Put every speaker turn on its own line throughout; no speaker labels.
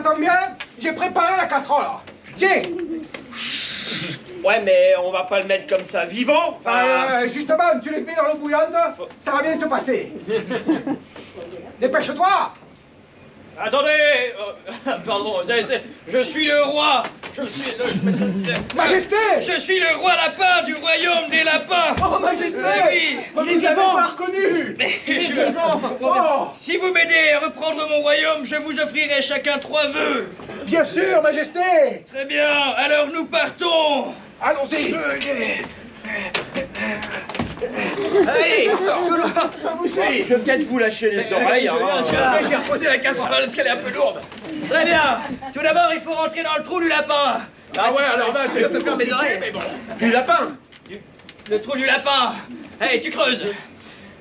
tombe bien, j'ai préparé la casserole. Tiens.
Ouais, mais on va pas le mettre comme ça vivant. Enfin...
Justement, tu les mets dans l'eau bouillante, ça va bien se passer. Dépêche-toi.
Attendez, pardon, je suis le roi.
Majesté.
Je suis le roi lapin du royaume des lapins.
Oh, Majesté.
Oui.
Il est vivant. Pas reconnu.
Il est vivant.
Oh.
Si vous m'aidez à reprendre mon royaume, je vous offrirai chacun 3 vœux.
Bien sûr, Majesté.
Très bien, alors nous partons.
Allons-y.
Allez, tout le monde.
Je
Je vais peut-être vous lâcher les oreilles.
Je vais reposer la casserole parce qu'elle est un peu lourde. Très bien. Tout d'abord, il faut rentrer dans le trou du lapin.
Ah ouais, alors là,
je peux faire mes oreilles, mais bon.
Du lapin.
Le trou du lapin. Allez, tu creuses.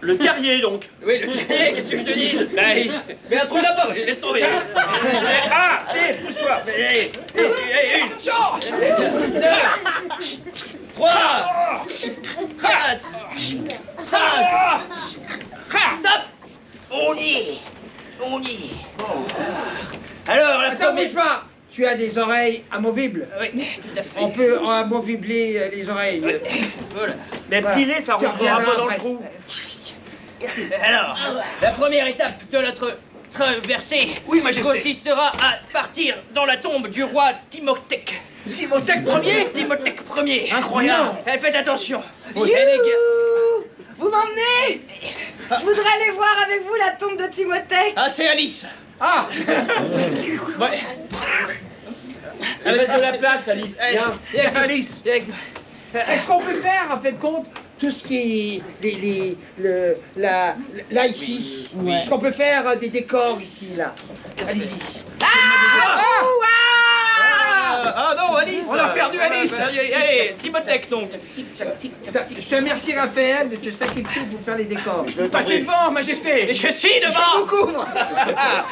Le terrier, donc.
Oui, le terrier, qu'est-ce que je te dise? Mais un trou de lapin, laisse tomber. Ah, allez, pousse-toi. Une, 2, 3, 4, 5. Stop. On y est. Bon. Alors, la
Attends,
première...
bouge pas. Tu as des oreilles amovibles.
Oui, tout à fait.
On peut amovibler les oreilles.
Voilà.
Mais
Voilà.
piler, ça
Tu
rentrera
reviendras
pas dans le
après.
trou.
Alors, la première étape de notre traversée consistera à partir dans la tombe du roi Timotech.
Timotech Ier.
Timotech Ier.
Incroyable.
Faites attention.
Youhou! Vous m'emmenez? Je voudrais aller voir avec vous la tombe de Timothée.
Ah, c'est Alice.
Ah.
Ouais.
Laisse de la place, Alice. Viens.
Alice.
Est-ce qu'on peut faire, en fait, compte tout ce qui est là ici?
Oui.
Est-ce qu'on peut faire des décors ici, là? Allez-y.
Ah non, Alice.
On a perdu Alice.
Allez, Timotech donc.
Je te remercie, Raphaël, de te sacrifier pour faire les décors.
Passez devant, Majesté.
Et je suis devant.
couvre.
Ah,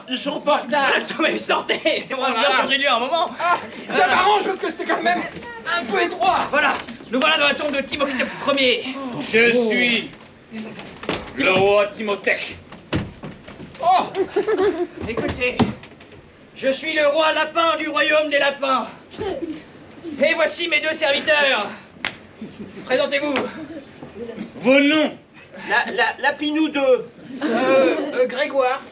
Ils sont portables.
mais sortez. On va bien changer de lieu un moment.
Ça m'arrange parce que c'était quand même un peu étroit.
Voilà, nous voilà dans la tombe de Timotech Ier.
Je suis le roi Timotech.
Oh.
Écoutez, je suis le roi lapin du royaume des lapins. Et voici mes 2 serviteurs. Présentez-vous.
Vos noms?
Lapinou 2.
Grégoire.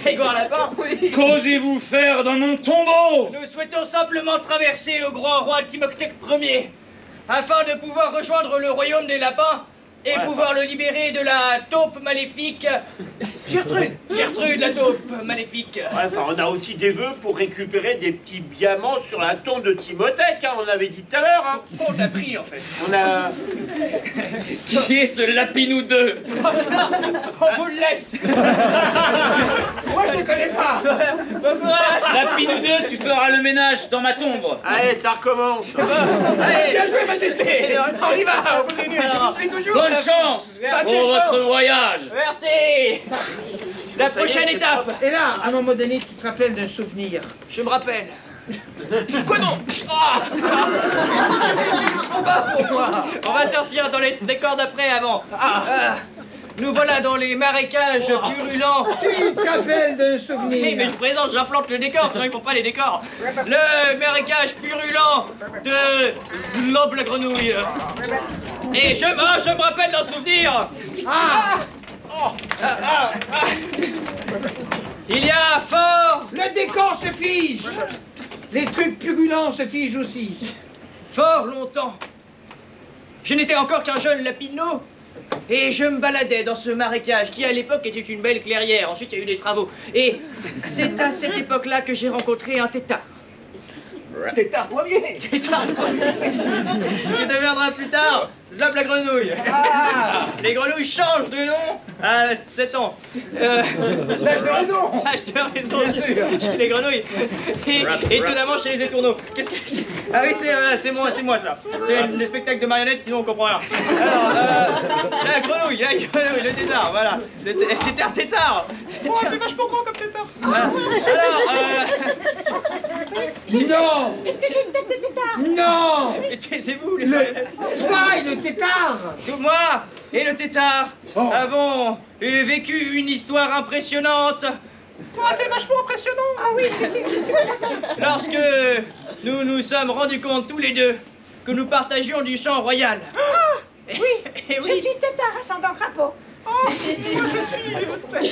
Grégoire Lapin.
Qu'osez-vous faire dans mon tombeau?
Nous souhaitons simplement traverser au grand roi Timotech Ier afin de pouvoir rejoindre le royaume des lapins et pouvoir le libérer de la taupe maléfique. Gertrude, la taupe maléfique.
Ouais, enfin, on a aussi des vœux pour récupérer des petits diamants sur la tombe de Timothée, hein, on avait dit tout à l'heure. Hein.
On l'a pris en fait.
On a...
Qui est ce Lapinou 2?
On vous le laisse.
Moi, je ne connais pas.
Bon courage.
Lapinou 2, tu feras le ménage dans ma tombe.
Allez, ça recommence.
Allez.
Bien joué, Majesté. On y va. On continue. Je vous suis toujours.
Bonne chance
Passez
pour votre
devant.
voyage.
Merci. La prochaine étape.
Et là, à un moment donné, tu te rappelles d'un souvenir.
Je me rappelle. Quoi non? Ah. On va sortir dans les décors d'après avant. Nous voilà dans les marécages purulents.
Tu te rappelles d'un
Oui,
souvenir.
mais je présente, j'implante le décor, sinon ils font pas les décors. Le marécage purulent de Lobe la grenouille. Et je me rappelle d'un souvenir. Il y a fort
Le décor se fige. Les trucs purulents se figent aussi.
longtemps, je n'étais encore qu'un jeune lapino et je me baladais dans ce marécage qui à l'époque était une belle clairière. Ensuite il y a eu des travaux et c'est à cette époque-là que j'ai rencontré un tétard.
Tétard Ier.
Tétard qui deviendra plus tard Lobe la grenouille. Les grenouilles changent de nom à 7 ans.
L'âge de raison.
L'âge de raison chez les grenouilles. Et étonnamment chez les étourneaux. Qu'est-ce que c'est? Ah oui, c'est moi ça. C'est des spectacles de marionnettes, sinon on comprend rien. Alors, la grenouille, le tétard, voilà. C'était un tétard.
Oh, t'es vachement grand comme tétard.
Non.
Est-ce que j'ai une tête de tétard?
Non.
Taisez-vous les marionnettes.
Toi et le tétard.
Tout moi et le tétard avons vécu une histoire impressionnante
c'est vachement impressionnant.
Ah oui, je sais.
Lorsque nous nous sommes rendus compte tous les deux que nous partagions du champ royal.
Oui,
Et
je
oui.
suis Tétard, ascendant crapaud.
Moi, je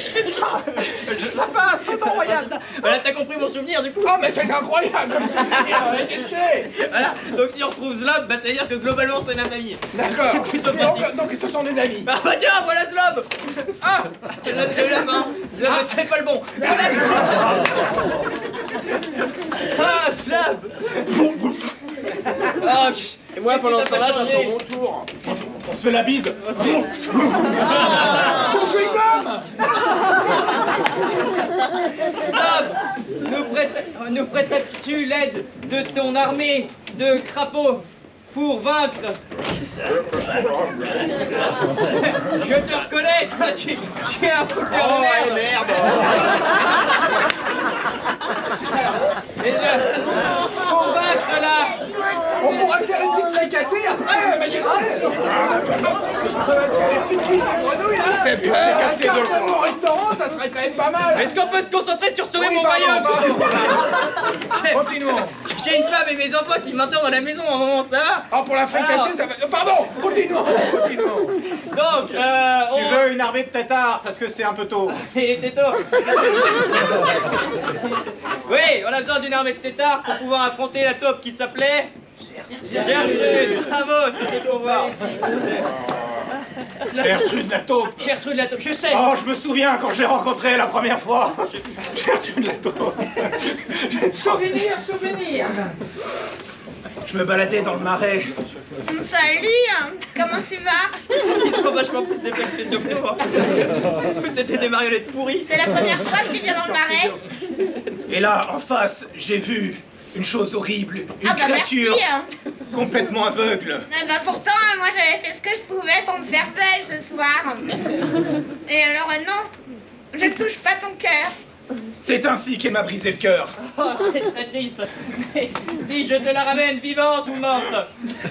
suis lapin ascendant royal.
Voilà, t'as compris mon souvenir du coup.
Oh, mais c'est incroyable comme souvenir, Majesté.
Voilà, donc si on retrouve Zlob, bah ça veut dire que globalement c'est la famille.
D'accord.
C'est plutôt pratique.
Donc, ce sont des amis.
Bah tiens, voilà Zlob. Ah, là c'est le lapin. Zlob, c'est pas le bon. Voilà Zlob. Ah, Zlob. Ah,
Et moi,
qu'est-ce
pendant
que
ce
t'as
temps-là,
pas
j'attends
changé
mon tour.
On se fait la bise.
Bon,
chewing-gum.
Zlob, nous prêterais-tu l'aide de ton armée de crapauds pour vaincre? Je te reconnais, toi, tu es un fouteur de merde.
Merde.
Et pour vaincre là,
On pourra faire une petite fricassée après, Majesté. On va faire une petite cuisse de grenouille, là. Ça fait peur. Un quart de mon restaurant, ça serait quand même pas mal.
est-ce qu'on peut se concentrer sur sauver
Oui,
mon
pardon,
royaume?
pardon. Continuons.
J'ai une femme et mes enfants qui m'entendent dans la maison en moment, ça va?
Ah, pour la fricassée,
Alors.
ça va... Pardon, continuons.
Donc, on...
Tu veux une armée de têtards parce que c'est un peu tôt.
Et Této. Oui, on a besoin d'une armée de têtards pour pouvoir affronter la taupe qui s'appelait... Gertrude. Bravo, c'était pour voir.
Gertrude la taupe.
Gertrude la taupe, je sais.
Oh, je me souviens quand je l'ai rencontrée la première fois. Gertrude la taupe.
Souvenir, souvenir.
Je me baladais dans le marais.
Salut, comment tu vas?
Ils sont vachement plus d'effets spéciaux que moi. C'était des marionnettes pourries.
C'est la première fois que tu viens dans le marais?
Et là, en face, j'ai vu une chose horrible. Une
Ah bah
créature
merci.
complètement aveugle.
Ah bah pourtant, moi j'avais fait ce que je pouvais pour me faire belle ce soir. Et alors non, je touche pas ton cœur.
C'est ainsi qu'elle m'a brisé le cœur.
Oh, c'est très triste. Mais si je te la ramène vivante ou morte,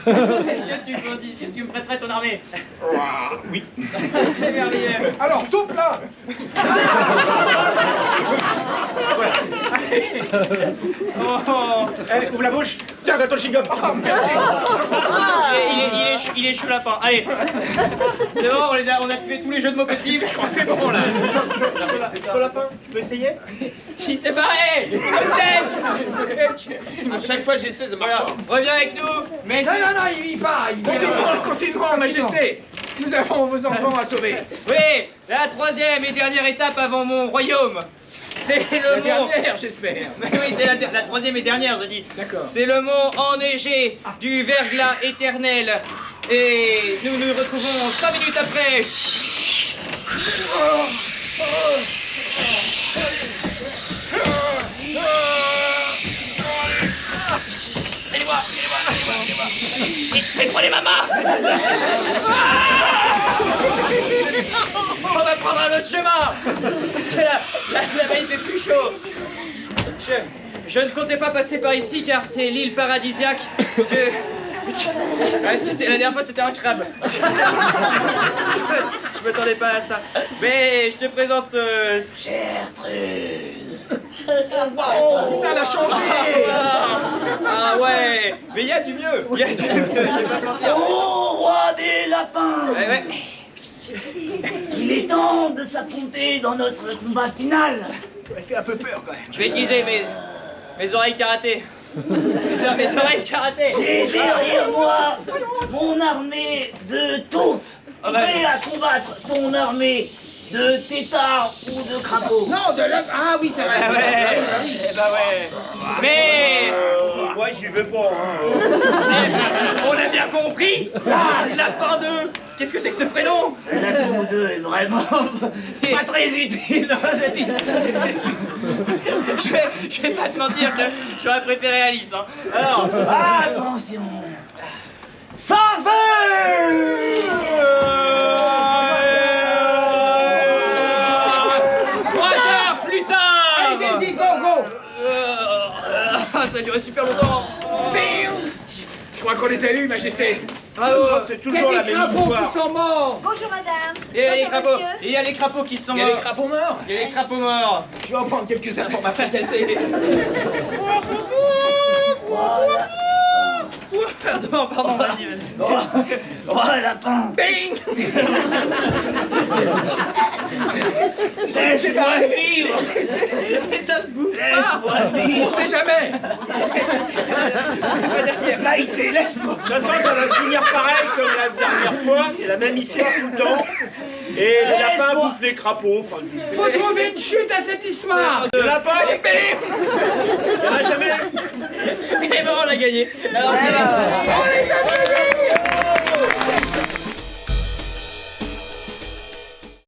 qu'est-ce que tu choisis? Qu'est-ce que tu me prêterais ton armée?
Oui.
C'est merveilleux.
Alors, taupe là.
Oh,
Eh, ouvre la bouche. Tiens, donne ton chewing-gum.
il est chou lapin. Allez. C'est bon, on a tué tous les jeux de mots possibles. Je crois que c'est bon là.
lapin, tu peux essayer?
Il s'est barré.
À chaque fois, j'essaie, ça marche
Voilà.
pas.
Reviens avec nous. Mais
Non, non, non, il part, il vient.
Continuons, Majesté. Nous avons vos enfants à sauver.
oui, la troisième et dernière étape avant mon royaume. C'est
La
le mont.
dernière, j'espère.
Oui, c'est la troisième et dernière, je dis.
D'accord.
C'est le mont enneigé du verglas éternel. Et nous nous retrouvons 5 minutes après. Et prenez ma main. On va prendre un autre chemin. Parce que là-bas il fait plus chaud. Je ne comptais pas passer par ici car c'est l'île paradisiaque de... Ah, la dernière fois c'était un crabe. Je m'attendais pas à ça. Mais je te présente Gertrude.
Putain, elle a changé.
Ah ouais. Mais il y a du mieux. Il y a du mieux. Je vais pas te mentir.
Ô roi des lapins,
Ouais, ouais.
il est temps de s'affronter dans notre combat final.
Elle fait un peu peur quand même.
Je vais utiliser mes oreilles karaté. Mes oreilles karaté.
J'ai derrière moi mon armée de taupes,
Ah bah,
prêt à combattre ton armée de têtards ou de crapauds.
Non, de là. Ah oui, c'est vrai.
Ah ouais. Eh bah ouais. Mais
Moi, j'y vais pas, hein.
on a bien compris. Lapin 2. Qu'est-ce que c'est que ce prénom?
Lapin 2 est vraiment pas très utile dans cette histoire.
Je vais pas te mentir que j'aurais préféré Alice. Hein. Alors,
Attention. Sans feu.
3 heures plus tard.
Allez, go, go.
Ça a duré super longtemps.
Je crois qu'on les a eus, Majesté.
Bravo.
C'est
Il y
toujours
a
la
des
même
crapauds
histoire.
qui sont morts.
Bonjour madame.
Et il y a les
Bonjour,
crapauds.
monsieur.
Et il y a les crapauds qui sont
Il y a les
morts.
crapauds morts.
Il y a les crapauds morts.
Je vais en prendre quelques-uns pour ma fracasser.
Voilà.
Pardon, vas-y.
Oh, lapin.
Bing.
Laisse-moi vivre.
Mais ça se bouffe pas.
Laisse-moi vivre.
On sait jamais.
Maïté, laisse-moi.
De toute façon, ça va finir pareil comme la dernière fois. C'est la même histoire tout le temps. Et le lapin
Laisse-moi.
bouffe les crapauds. Enfin,
Faut trouver une chute à cette histoire.
le lapin, il n'y en a jamais.
Et ben on l'a gagné. Alors,
On les a brûlés,